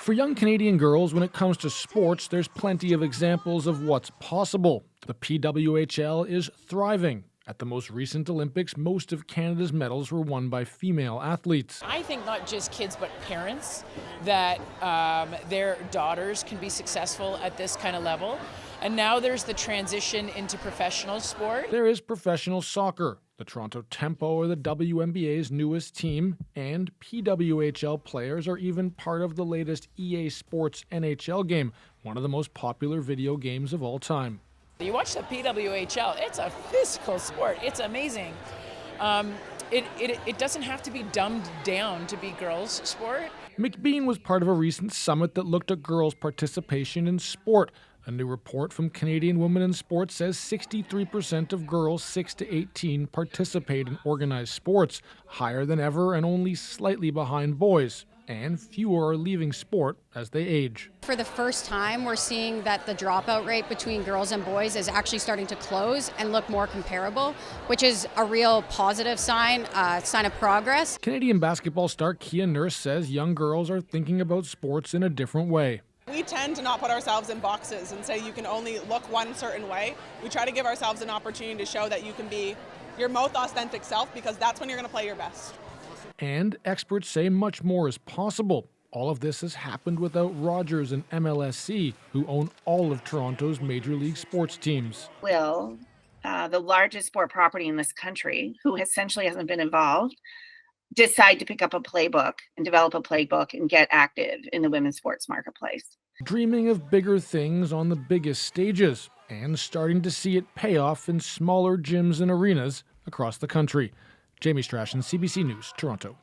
For young Canadian girls, when it comes to sports, there's plenty of examples of what's possible. The PWHL is thriving. At the most recent Olympics, most of Canada's medals were won by female athletes. I think not just kids, but parents, that their daughters can be successful at this kind of level. And now there's the transition into professional sport. There is professional soccer. The Toronto Tempo are the WNBA's newest team, and PWHL players are even part of the latest EA Sports NHL game, one of the most popular video games of all time. You watch the PWHL, it's a physical sport. It's amazing. It doesn't have to be dumbed down to be girls' sport. McBean was part of a recent summit that looked at girls' participation in sport. A new report from Canadian Women in Sport says 63% of girls 6 to 18 participate in organized sports, higher than ever and only slightly behind boys. And fewer are leaving sport as they age. For the first time, we're seeing that the dropout rate between girls and boys is actually starting to close and look more comparable, which is a real positive sign of progress. Canadian basketball star Kia Nurse says young girls are thinking about sports in a different way. We tend to not put ourselves in boxes and say you can only look one certain way. We try to give ourselves an opportunity to show that you can be your most authentic self, because that's when you're going to play your best. And experts say much more is possible. All of this has happened without Rogers and MLSC, who own all of Toronto's major league sports teams. Will, the largest sport property in this country, who essentially hasn't been involved, decide to pick up a playbook and develop a playbook and get active in the women's sports marketplace? Dreaming of bigger things on the biggest stages and starting to see it pay off in smaller gyms and arenas across the country. Jamie Strachan, CBC News, Toronto.